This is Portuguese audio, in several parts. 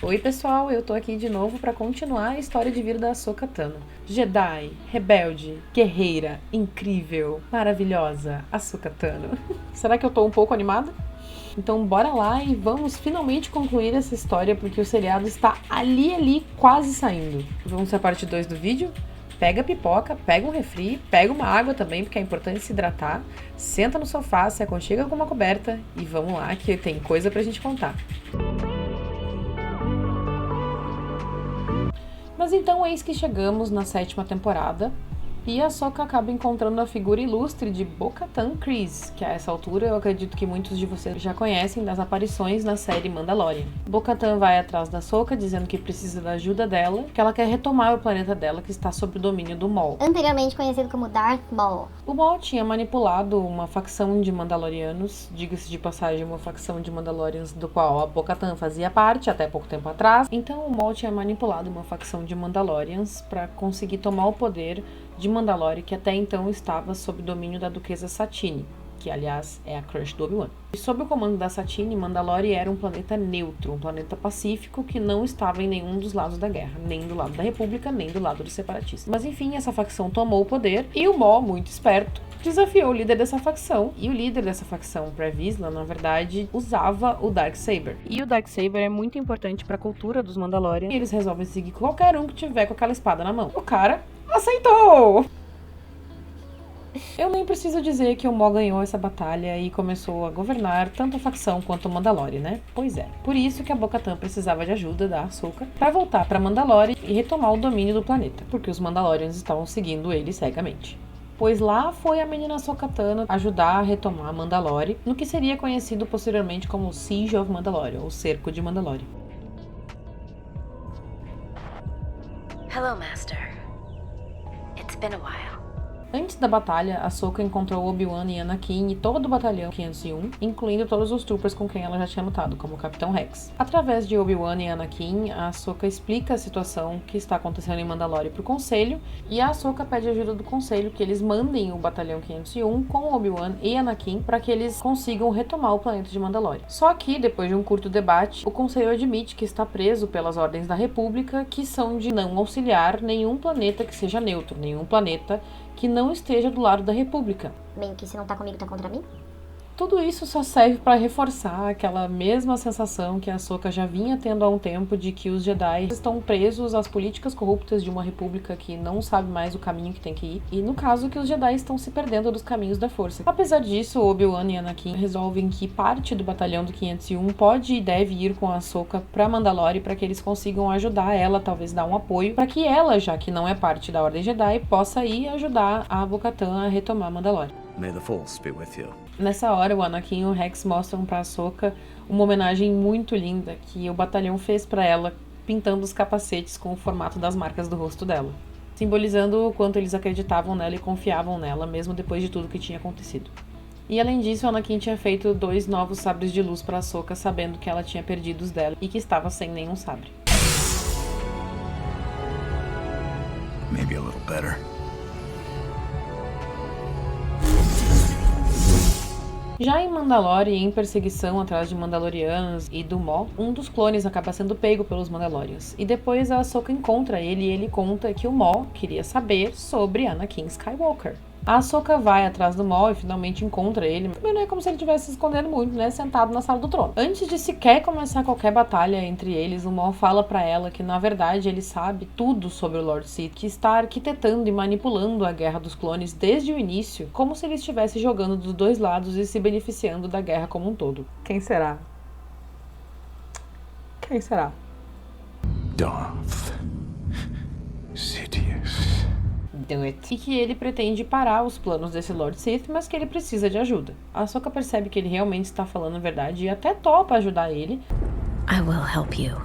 Oi pessoal, eu tô aqui de novo pra continuar a história de vida da Ahsoka Tano. Jedi, rebelde, guerreira, incrível, maravilhosa, Ahsoka Tano. Será que eu tô um pouco animada? Então bora lá e vamos finalmente concluir essa história porque o seriado está ali, quase saindo. Vamos à parte 2 do vídeo? Pega a pipoca, pega um refri, pega uma água também, porque é importante se hidratar. Senta no sofá, se aconchega com uma coberta e vamos lá que tem coisa pra gente contar. Mas então eis que chegamos na 7ª temporada e a Ahsoka acaba encontrando a figura ilustre de Bo-Katan Kryze, que a essa altura eu acredito que muitos de vocês já conhecem das aparições na série Mandalorian. Bo-Katan vai atrás da Ahsoka dizendo que precisa da ajuda dela, que ela quer retomar o planeta dela que está sob o domínio do Maul. Anteriormente conhecido como Darth Maul. O Maul tinha manipulado uma facção de Mandalorianos, diga-se de passagem, uma facção de Mandalorians do qual a Bo-Katan fazia parte até pouco tempo atrás. Então o Maul tinha manipulado uma facção de Mandalorians para conseguir tomar o poder de Mandalore, que até então estava sob domínio da Duquesa Satine, que aliás é a crush do Obi-Wan. E sob o comando da Satine, Mandalore era um planeta neutro, um planeta pacífico que não estava em nenhum dos lados da guerra, nem do lado da República, nem do lado dos separatistas. Mas enfim, essa facção tomou o poder e o Maul, muito esperto, desafiou o líder dessa facção. E o líder dessa facção, Pre Vizsla, na verdade, usava o Darksaber. E o Darksaber é muito importante para a cultura dos Mandalorian. E eles resolvem seguir qualquer um que tiver com aquela espada na mão. O cara aceitou! Eu nem preciso dizer que o Maul ganhou essa batalha e começou a governar tanto a facção quanto o Mandalore, né? Pois é. Por isso que a Bo-Katan precisava de ajuda da Ahsoka para voltar para Mandalore e retomar o domínio do planeta, porque os Mandalorians estavam seguindo ele cegamente. Pois lá foi a menina Ahsoka Tano ajudar a retomar Mandalore, no que seria conhecido posteriormente como Siege of Mandalore, ou Cerco de Mandalore. Hello, Master. It's been a while. Antes da batalha, Ahsoka encontrou Obi-Wan e Anakin e todo o batalhão 501, incluindo todos os troopers com quem ela já tinha lutado, como o Capitão Rex. Através de Obi-Wan e Anakin, a Ahsoka explica a situação que está acontecendo em Mandalore pro Conselho, e a Ahsoka pede ajuda do Conselho que eles mandem o batalhão 501 com Obi-Wan e Anakin para que eles consigam retomar o planeta de Mandalore. Só que, depois de um curto debate, o Conselho admite que está preso pelas ordens da República, que são de não auxiliar nenhum planeta que seja neutro, nenhum planeta que não esteja do lado da República. Meio que se não tá comigo, tá contra mim? Tudo isso só serve para reforçar aquela mesma sensação que a Ahsoka já vinha tendo há um tempo de que os Jedi estão presos às políticas corruptas de uma república que não sabe mais o caminho que tem que ir, e no caso que os Jedi estão se perdendo dos caminhos da força. Apesar disso, Obi-Wan e Anakin resolvem que parte do batalhão do 501 pode e deve ir com a Ahsoka pra Mandalore para que eles consigam ajudar ela, talvez dar um apoio, para que ela, já que não é parte da Ordem Jedi, possa ir ajudar a Bo-Katan a retomar Mandalore. May the Force be with you. Nessa hora, o Anakin e o Rex mostram pra Ahsoka uma homenagem muito linda que o batalhão fez pra ela, pintando os capacetes com o formato das marcas do rosto dela, simbolizando o quanto eles acreditavam nela e confiavam nela, mesmo depois de tudo que tinha acontecido. E além disso, o Anakin tinha feito 2 novos sabres de luz pra Ahsoka, sabendo que ela tinha perdido os dela e que estava sem nenhum sabre. Maybe a little better. Já em Mandalore, em perseguição atrás de Mandalorianos e do Maul, um dos clones acaba sendo pego pelos Mandalorians. E depois a Ahsoka encontra ele e ele conta que o Maul queria saber sobre Anakin Skywalker. A Ahsoka vai atrás do Maul e finalmente encontra ele. Também não é como se ele estivesse se escondendo muito, né? Sentado na sala do trono. Antes de sequer começar qualquer batalha entre eles, o Maul fala pra ela que, na verdade, ele sabe tudo sobre o Lord Sith, que está arquitetando e manipulando a Guerra dos Clones desde o início, como se ele estivesse jogando dos dois lados e se beneficiando da guerra como um todo. Quem será? Quem será? Darth Sidious. E que ele pretende parar os planos desse Lord Sith, mas que ele precisa de ajuda. A Ahsoka percebe que ele realmente está falando a verdade e até topa ajudar ele. I will help you.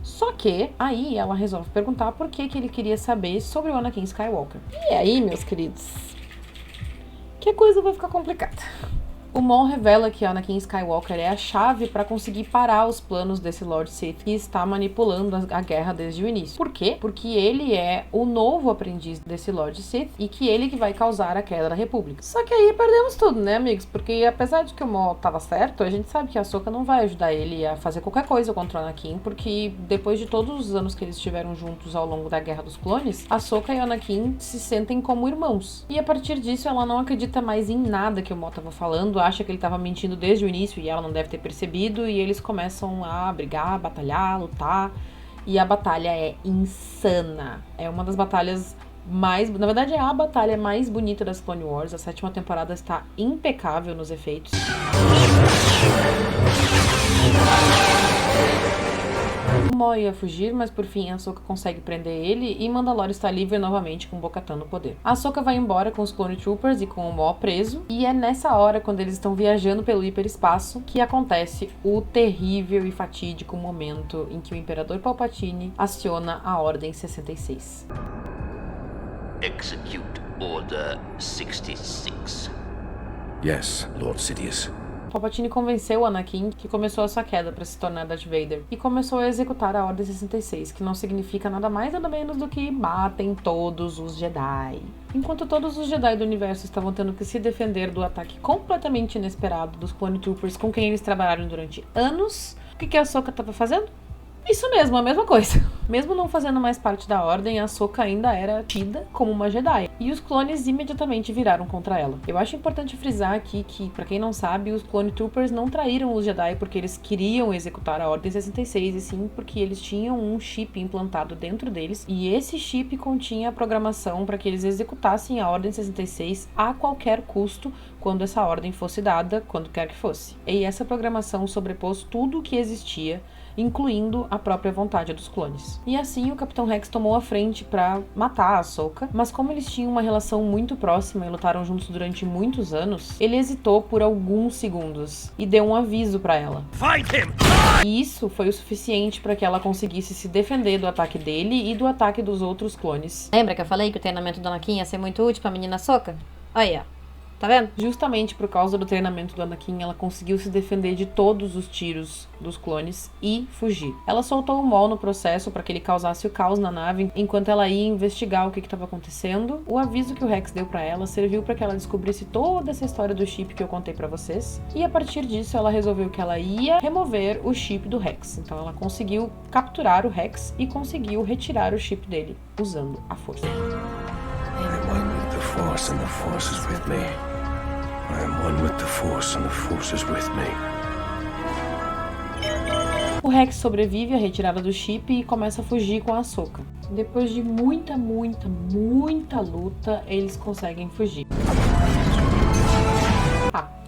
Só que aí ela resolve perguntar por que ele queria saber sobre o Anakin Skywalker. E aí, meus queridos, que a coisa vai ficar complicada. O Maul revela que Anakin Skywalker é a chave para conseguir parar os planos desse Lord Sith que está manipulando a guerra desde o início. Por quê? Porque ele é o novo aprendiz desse Lord Sith e que ele que vai causar a queda da República. Só que aí perdemos tudo, né, amigos? Porque apesar de que o Maul tava certo, a gente sabe que a Ahsoka não vai ajudar ele a fazer qualquer coisa contra o Anakin, porque depois de todos os anos que eles estiveram juntos ao longo da Guerra dos Clones, a Ahsoka e o Anakin se sentem como irmãos. E a partir disso, ela não acredita mais em nada que o Maul tava falando, acha que ele tava mentindo desde o início e ela não deve ter percebido, e eles começam a brigar, batalhar, lutar, e a batalha é insana. É uma das batalhas mais... Na verdade, é a batalha mais bonita das Clone Wars. A 7ª temporada está impecável nos efeitos. O Maul ia fugir, mas por fim a Ahsoka consegue prender ele e Mandalore está livre novamente com Bo-Katan no poder. A Ahsoka vai embora com os Clone Troopers e com o Maul preso, e é nessa hora, quando eles estão viajando pelo hiperespaço, que acontece o terrível e fatídico momento em que o Imperador Palpatine aciona a Ordem 66. Execute Order 66. Yes, Lord Sidious. Palpatine convenceu o Anakin, que começou a sua queda para se tornar Darth Vader, e começou a executar a Ordem 66, que não significa nada mais nada menos do que matem todos os Jedi. Enquanto todos os Jedi do universo estavam tendo que se defender do ataque completamente inesperado dos Clone Troopers com quem eles trabalharam durante anos, o que a Ahsoka estava fazendo? Isso mesmo, a mesma coisa. Mesmo não fazendo mais parte da Ordem, a Ahsoka ainda era tida como uma Jedi, e os clones imediatamente viraram contra ela. Eu acho importante frisar aqui que, pra quem não sabe, os Clone Troopers não traíram os Jedi porque eles queriam executar a Ordem 66, e sim porque eles tinham um chip implantado dentro deles, e esse chip continha a programação para que eles executassem a Ordem 66 a qualquer custo, quando essa ordem fosse dada, quando quer que fosse. E essa programação sobrepôs tudo o que existia, incluindo a própria vontade dos clones. E assim o Capitão Rex tomou a frente para matar a Ahsoka, mas como eles tinham uma relação muito próxima e lutaram juntos durante muitos anos, ele hesitou por alguns segundos e deu um aviso para ela. Fight him! E isso foi o suficiente para que ela conseguisse se defender do ataque dele e do ataque dos outros clones. Lembra que eu falei que o treinamento do Anakin ia ser muito útil pra menina Ahsoka? Aí, ó. Tá vendo? Justamente por causa do treinamento do Anakin, ela conseguiu se defender de todos os tiros dos clones e fugir. Ela soltou o Maul no processo para que ele causasse o caos na nave, enquanto ela ia investigar o que estava acontecendo. O aviso que o Rex deu para ela serviu para que ela descobrisse toda essa história do chip que eu contei para vocês. E a partir disso, ela resolveu que ela ia remover o chip do Rex. Então ela conseguiu capturar o Rex e conseguiu retirar o chip dele usando a força. I am one with the Force and the Force is with me. I am one with the Force and the Force is with me. O Rex sobrevive à retirada do chip e começa a fugir com a Ahsoka. Depois de muita luta, eles conseguem fugir.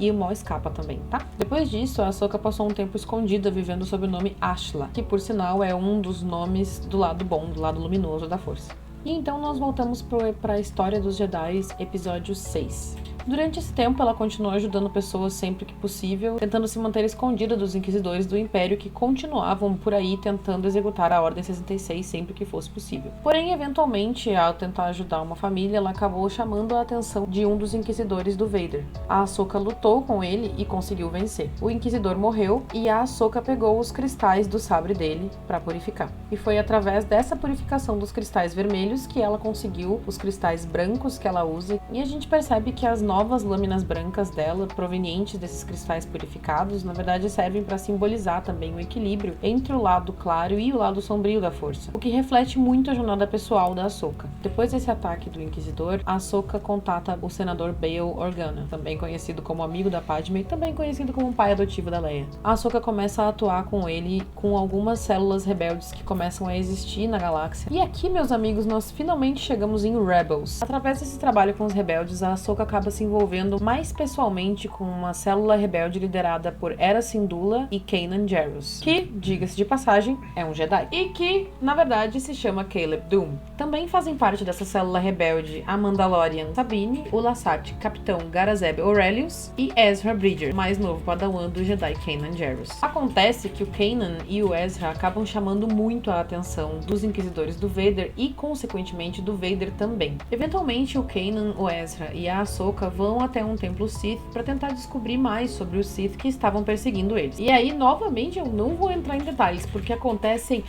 E o Maul escapa também, tá? Depois disso, a Ahsoka passou um tempo escondida vivendo sob o nome Ashla, que por sinal é um dos nomes do lado bom, do lado luminoso da Força. E então nós voltamos para a História dos Jedi, episódio 6. Durante esse tempo, ela continuou ajudando pessoas sempre que possível, tentando se manter escondida dos inquisidores do Império que continuavam por aí tentando executar a Ordem 66 sempre que fosse possível. Porém, eventualmente, ao tentar ajudar uma família, ela acabou chamando a atenção de um dos inquisidores do Vader. A Ahsoka lutou com ele e conseguiu vencer. O inquisidor morreu e a Ahsoka pegou os cristais do sabre dele para purificar. E foi através dessa purificação dos cristais vermelhos que ela conseguiu os cristais brancos que ela usa, e a gente percebe que as novas lâminas brancas dela, provenientes desses cristais purificados, na verdade servem para simbolizar também o equilíbrio entre o lado claro e o lado sombrio da força, o que reflete muito a jornada pessoal da Ahsoka. Depois desse ataque do Inquisidor, a Ahsoka contata o senador Bail Organa, também conhecido como amigo da Padme, também conhecido como pai adotivo da Leia. A Ahsoka começa a atuar com ele com algumas células rebeldes que começam a existir na galáxia. E aqui, meus amigos, nós finalmente chegamos em Rebels. Através desse trabalho com os rebeldes, a Ahsoka acaba se envolvendo mais pessoalmente com uma célula rebelde liderada por Hera Syndulla e Kanan Jarrus, que, diga-se de passagem, é um Jedi, e que, na verdade, se chama Caleb Dume. Também fazem parte dessa célula rebelde a Mandalorian Sabine, o Lasat Capitão Garazeb Orrelios e Ezra Bridger, mais novo padawan do Jedi Kanan Jarrus. Acontece que o Kanan e o Ezra acabam chamando muito a atenção dos Inquisidores do Vader e, consequentemente, do Vader também. Eventualmente, o Kanan, o Ezra e a Ahsoka vão até um templo Sith para tentar descobrir mais sobre os Sith que estavam perseguindo eles. E aí, novamente, eu não vou entrar em detalhes, porque acontecem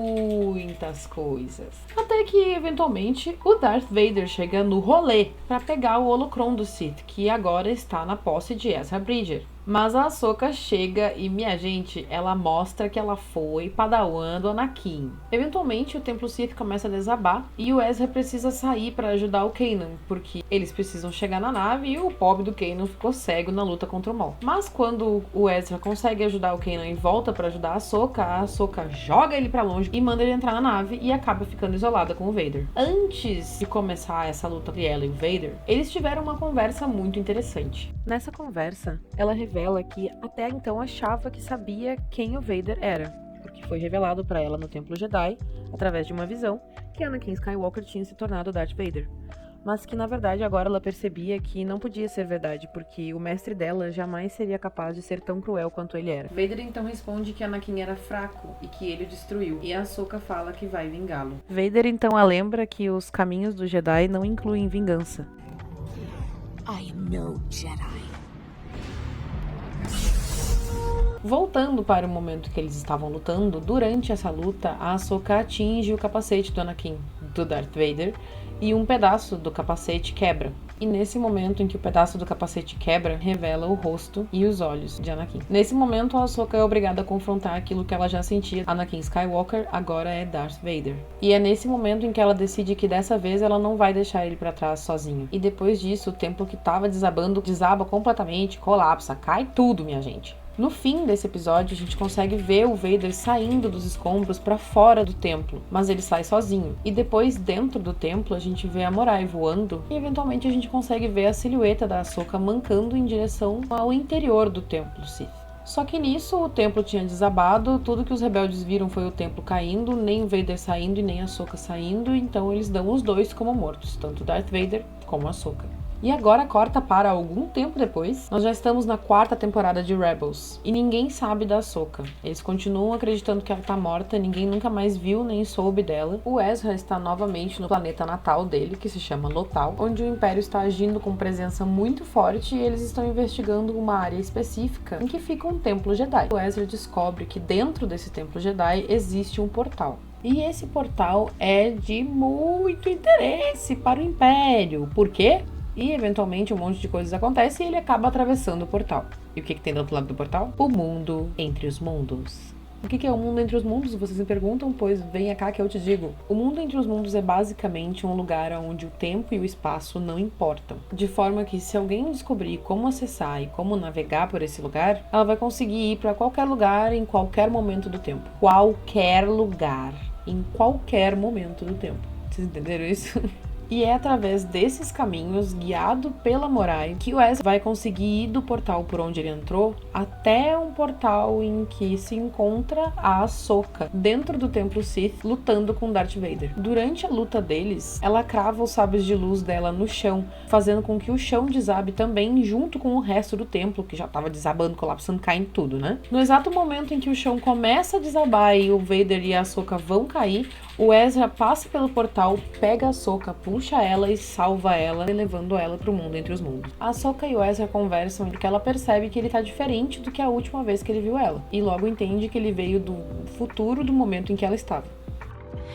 muitas coisas. Até que, eventualmente, o Darth Vader chega no rolê para pegar o holocron do Sith, que agora está na posse de Ezra Bridger. Mas a Ahsoka chega e, minha gente, ela mostra que ela foi padawan do Anakin. Eventualmente, o templo Sith começa a desabar e o Ezra precisa sair para ajudar o Kanan, porque eles precisam chegar na nave e o pobre do Kanan ficou cego na luta contra o Maul. Mas quando o Ezra consegue ajudar o Kanan e volta para ajudar a Ahsoka joga ele para longe e manda ele entrar na nave e acaba ficando isolada com o Vader. Antes de começar essa luta entre ela e o Vader, eles tiveram uma conversa muito interessante. Nessa conversa, ela revela que até então achava que sabia quem o Vader era, porque foi revelado para ela no Templo Jedi, através de uma visão, que Anakin Skywalker tinha se tornado Darth Vader. Mas que na verdade agora ela percebia que não podia ser verdade, porque o mestre dela jamais seria capaz de ser tão cruel quanto ele era. Vader então responde que Anakin era fraco e que ele o destruiu, e a Ahsoka fala que vai vingá-lo. Vader então a lembra que os caminhos do Jedi não incluem vingança. I am no Jedi. Voltando para o momento que eles estavam lutando, durante essa luta, a Ahsoka atinge o capacete do Anakin, do Darth Vader, e um pedaço do capacete quebra. E nesse momento em que o pedaço do capacete quebra, revela o rosto e os olhos de Anakin. Nesse momento, a Ahsoka é obrigada a confrontar aquilo que ela já sentia. Anakin Skywalker agora é Darth Vader. E é nesse momento em que ela decide que dessa vez ela não vai deixar ele pra trás sozinho. E depois disso, o templo que tava desabando, desaba completamente, colapsa, cai tudo, minha gente. No fim desse episódio, a gente consegue ver o Vader saindo dos escombros para fora do templo, mas ele sai sozinho. E depois, dentro do templo, a gente vê a Morai voando e eventualmente a gente consegue ver a silhueta da Ahsoka mancando em direção ao interior do templo Sith. Só que nisso o templo tinha desabado, tudo que os rebeldes viram foi o templo caindo, nem o Vader saindo e nem a Ahsoka saindo, então eles dão os dois como mortos, tanto Darth Vader como a Ahsoka. E agora corta para algum tempo depois, nós já estamos na 4ª temporada de Rebels, e ninguém sabe da Ahsoka. Eles continuam acreditando que ela tá morta, ninguém nunca mais viu nem soube dela. O Ezra está novamente no planeta natal dele, que se chama Lothal, onde o Império está agindo com presença muito forte e eles estão investigando uma área específica em que fica um templo Jedi. O Ezra descobre que dentro desse templo Jedi existe um portal. E esse portal é de muito interesse para o Império. Por quê? E eventualmente um monte de coisas acontece e ele acaba atravessando o portal. E o que tem do outro lado do portal? O mundo entre os mundos. O que é o mundo entre os mundos? Vocês me perguntam, pois venha cá que eu te digo. O mundo entre os mundos é basicamente um lugar onde o tempo e o espaço não importam. De forma que se alguém descobrir como acessar e como navegar por esse lugar, ela vai conseguir ir para qualquer lugar em qualquer momento do tempo. Qualquer lugar, em qualquer momento do tempo. Vocês entenderam isso? E é através desses caminhos, guiado pela Morai, que o Ezra vai conseguir ir do portal por onde ele entrou até um portal em que se encontra a Ahsoka, dentro do templo Sith, lutando com Darth Vader. Durante a luta deles, ela crava os sabres de luz dela no chão, fazendo com que o chão desabe também, junto com o resto do templo, que já estava desabando, colapsando, caindo tudo, né? No exato momento em que o chão começa a desabar e o Vader e a Ahsoka vão cair, o Ezra passa pelo portal, pega a Ahsoka, puxa ela e salva ela, levando ela pro mundo entre os mundos. A Ahsoka e o Ezra conversam porque ela percebe que ele tá diferente do que a última vez que ele viu ela. E logo entende que ele veio do futuro do momento em que ela estava.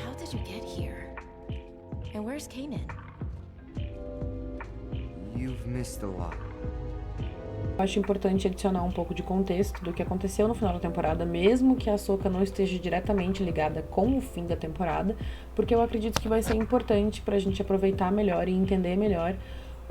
How did you get here? And where's Kanan? You've missed a lot. Eu acho importante adicionar um pouco de contexto do que aconteceu no final da temporada, mesmo que a Ahsoka não esteja diretamente ligada com o fim da temporada, porque eu acredito que vai ser importante pra gente aproveitar melhor e entender melhor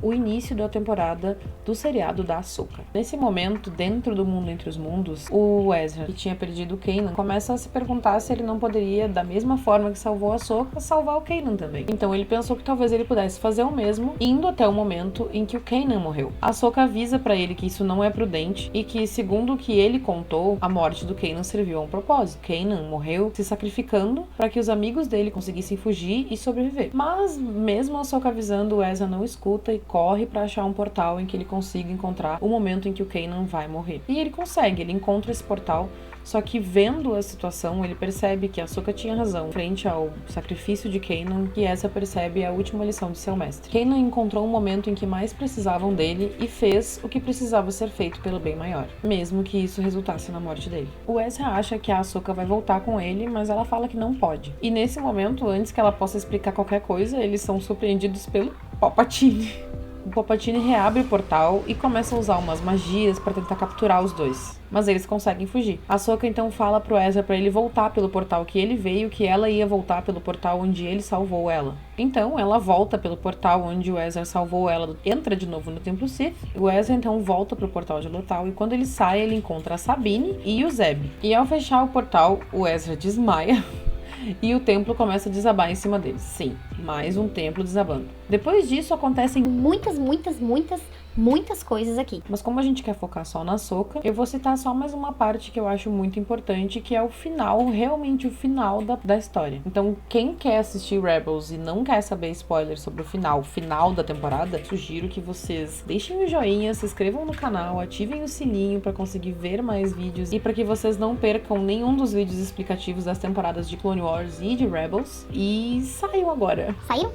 o início da temporada do seriado da Ahsoka. Nesse momento, dentro do mundo entre os mundos, o Ezra, que tinha perdido o Kanan, começa a se perguntar se ele não poderia, da mesma forma que salvou a Ahsoka, salvar o Kanan também. Então ele pensou que talvez ele pudesse fazer o mesmo, indo até o momento em que o Kanan morreu. A Ahsoka avisa pra ele que isso não é prudente e que, segundo o que ele contou, a morte do Kanan serviu a um propósito. Kanan morreu se sacrificando para que os amigos dele conseguissem fugir e sobreviver. Mas, mesmo a Ahsoka avisando, o Ezra não escuta e corre pra achar um portal em que ele consiga encontrar o momento em que o Kanan vai morrer. E ele consegue, ele encontra esse portal, Só que vendo a situação, ele percebe que a Ahsoka tinha razão frente ao sacrifício de Kanan, e essa percebe a última lição de seu mestre. Kanan encontrou um momento em que mais precisavam dele e fez o que precisava ser feito pelo bem maior, mesmo que isso resultasse na morte dele. O Ezra acha que a Ahsoka vai voltar com ele, mas ela fala que não pode. E nesse momento, antes que ela possa explicar qualquer coisa, eles são surpreendidos pelo Palpatine. O Palpatine reabre o portal e começa a usar umas magias para tentar capturar os dois, mas eles conseguem fugir. A Ahsoka então fala pro Ezra para ele voltar pelo portal que ele veio, que ela ia voltar pelo portal onde ele salvou ela. Então ela volta pelo portal onde o Ezra salvou ela, entra de novo no Templo Sith. O Ezra então volta pro portal de Lothal e quando ele sai, ele encontra a Sabine e o Zeb. E ao fechar o portal, o Ezra desmaia. E o templo começa a desabar em cima deles. Sim, mais um templo desabando. Depois disso, acontecem muitas coisas aqui. Mas como a gente quer focar só na Ahsoka, eu vou citar só mais uma parte que eu acho muito importante, que é o final, realmente o final da história. Então, quem quer assistir Rebels e não quer saber spoilers sobre o final da temporada, sugiro que vocês deixem o joinha, se inscrevam no canal, ativem o sininho para conseguir ver mais vídeos e para que vocês não percam nenhum dos vídeos explicativos das temporadas de Clone Wars e de Rebels. E saiam agora. Saíram?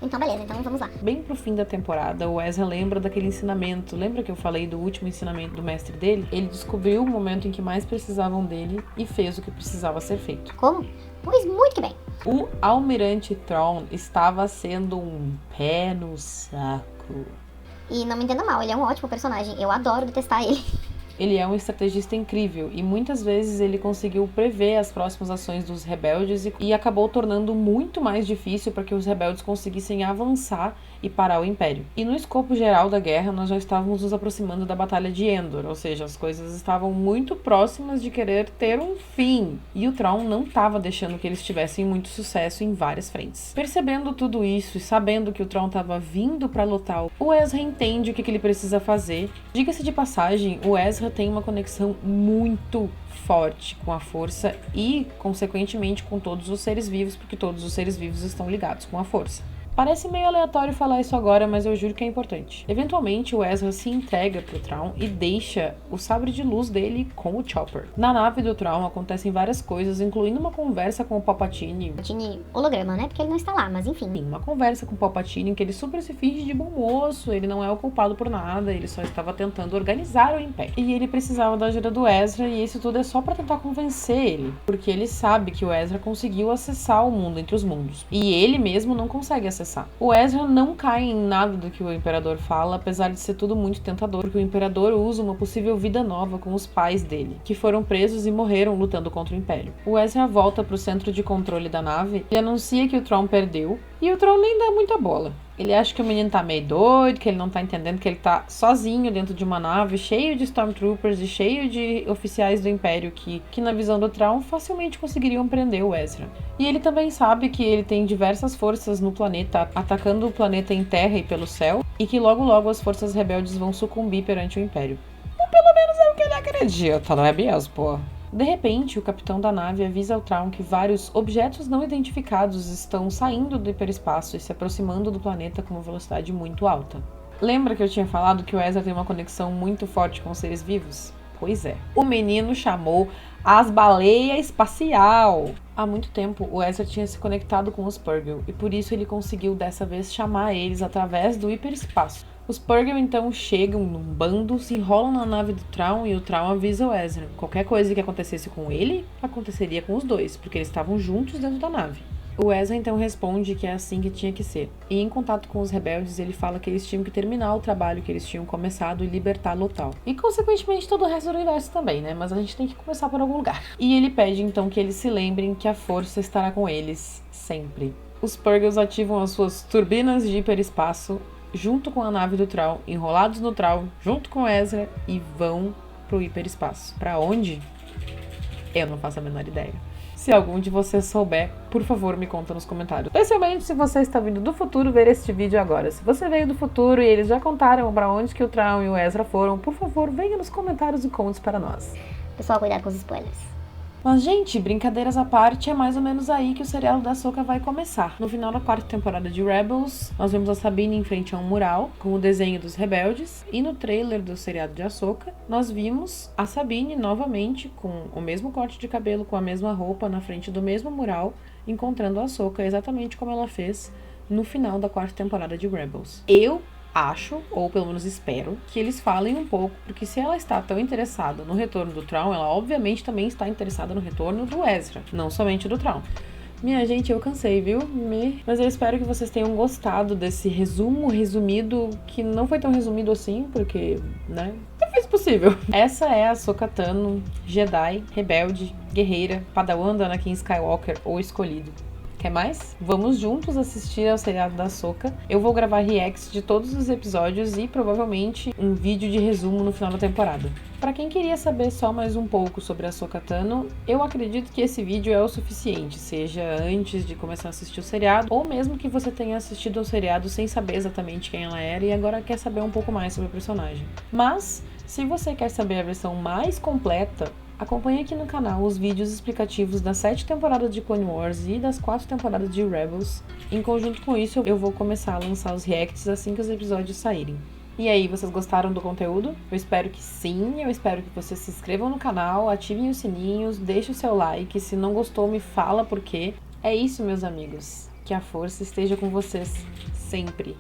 Então beleza, então vamos lá. Bem pro fim da temporada, o Ezra lembra daquele ensinamento. Lembra que eu falei do último ensinamento do mestre dele? Ele descobriu o momento em que mais precisavam dele e fez o que precisava ser feito. Como? Pois muito que bem. O Almirante Thrawn estava sendo um pé no saco. E não me entenda mal, ele é um ótimo personagem. Eu adoro detestar ele. Ele é um estrategista incrível e muitas vezes ele conseguiu prever as próximas ações dos rebeldes e acabou tornando muito mais difícil para que os rebeldes conseguissem avançar e parar o Império. E no escopo geral da guerra, nós já estávamos nos aproximando da Batalha de Endor, ou seja, as coisas estavam muito próximas de querer ter um fim. E o Thrawn não estava deixando que eles tivessem muito sucesso em várias frentes. Percebendo tudo isso e sabendo que o Thrawn estava vindo para Lothal, o Ezra entende o que ele precisa fazer. Diga-se de passagem, o Ezra tem uma conexão muito forte com a força e, consequentemente, com todos os seres vivos, porque todos os seres vivos estão ligados com a força. Parece meio aleatório falar isso agora, mas eu juro que é importante. Eventualmente, o Ezra se entrega pro Thrawn e deixa o sabre de luz dele com o Chopper. Na nave do Thrawn acontecem várias coisas, incluindo uma conversa com o Palpatine. Palpatine holograma, né? Porque ele não está lá, mas enfim. Uma conversa com o Palpatine em que ele super se finge de bom moço, ele não é o culpado por nada, ele só estava tentando organizar o Império. E ele precisava da ajuda do Ezra, e isso tudo é só pra tentar convencer ele, porque ele sabe que o Ezra conseguiu acessar o mundo entre os mundos, e ele mesmo não consegue acessar. O Ezra não cai em nada do que o Imperador fala, apesar de ser tudo muito tentador, porque o Imperador usa uma possível vida nova com os pais dele, que foram presos e morreram lutando contra o Império. O Ezra volta pro centro de controle da nave e anuncia que o Thrawn perdeu, e o Thrawn nem dá muita bola. Ele acha que o menino tá meio doido, que ele não tá entendendo que ele tá sozinho dentro de uma nave, cheio de Stormtroopers e cheio de oficiais do Império que na visão do Thrawn facilmente conseguiriam prender o Ezra. E ele também sabe que ele tem diversas forças no planeta, atacando o planeta em terra e pelo céu, e que logo logo as forças rebeldes vão sucumbir perante o Império. Ou pelo menos é o que ele acredita, não é mesmo, pô? De repente, o capitão da nave avisa ao Thrawn que vários objetos não identificados estão saindo do hiperespaço e se aproximando do planeta com uma velocidade muito alta. Lembra que eu tinha falado que o Ezra tem uma conexão muito forte com os seres vivos? Pois é. O menino chamou as baleias espacial. Há muito tempo, o Ezra tinha se conectado com os Purrgil e por isso ele conseguiu dessa vez chamar eles através do hiperespaço. Os Purrgil então chegam num bando, se enrolam na nave do Thrawn e o Thrawn avisa o Ezra. Qualquer coisa que acontecesse com ele, aconteceria com os dois, porque eles estavam juntos dentro da nave. O Ezra então responde que é assim que tinha que ser. E em contato com os rebeldes, ele fala que eles tinham que terminar o trabalho que eles tinham começado e libertar Lothal. E consequentemente todo o resto do universo também, né? Mas a gente tem que começar por algum lugar. E ele pede então que eles se lembrem que a força estará com eles sempre. Os Purrgil ativam as suas turbinas de hiperespaço junto com a nave do Thrawn, enrolados no Thrawn, junto com Ezra, e vão pro hiperespaço. Pra onde? Eu não faço a menor ideia. Se algum de vocês souber, por favor, me conta nos comentários. Especialmente se você está vindo do futuro ver este vídeo agora. Se você veio do futuro e eles já contaram pra onde que o Thrawn e o Ezra foram, por favor, venha nos comentários e conte para nós. Pessoal, cuidado com os spoilers. Mas, gente, brincadeiras à parte, é mais ou menos aí que o seriado da Ahsoka vai começar. No final da 4ª temporada de Rebels, nós vemos a Sabine em frente a um mural com o desenho dos rebeldes, e no trailer do seriado de Ahsoka, nós vimos a Sabine novamente com o mesmo corte de cabelo, com a mesma roupa, na frente do mesmo mural, encontrando a Ahsoka exatamente como ela fez no final da 4ª temporada de Rebels. Eu acho, ou pelo menos espero, que eles falem um pouco, porque se ela está tão interessada no retorno do Thrawn, ela obviamente também está interessada no retorno do Ezra, não somente do Thrawn. Minha gente, eu cansei, viu? Mas eu espero que vocês tenham gostado desse resumido, que não foi tão resumido assim, porque, né, eu fiz possível. Essa é a Ahsoka Tano, Jedi, rebelde, guerreira, padawan da Anakin Skywalker ou escolhido. Quer mais? Vamos juntos assistir ao seriado da Ahsoka. Eu vou gravar reacts de todos os episódios e provavelmente um vídeo de resumo no final da temporada. Pra quem queria saber só mais um pouco sobre a Ahsoka Tano, eu acredito que esse vídeo é o suficiente, seja antes de começar a assistir o seriado, ou mesmo que você tenha assistido ao seriado sem saber exatamente quem ela era e agora quer saber um pouco mais sobre o personagem. Mas, se você quer saber a versão mais completa, acompanhe aqui no canal os vídeos explicativos das 7 temporadas de Clone Wars e das 4 temporadas de Rebels. Em conjunto com isso, eu vou começar a lançar os reacts assim que os episódios saírem. E aí, vocês gostaram do conteúdo? Eu espero que sim, eu espero que vocês se inscrevam no canal, ativem os sininhos, deixem o seu like, se não gostou me fala por quê. É isso, meus amigos, que a força esteja com vocês sempre.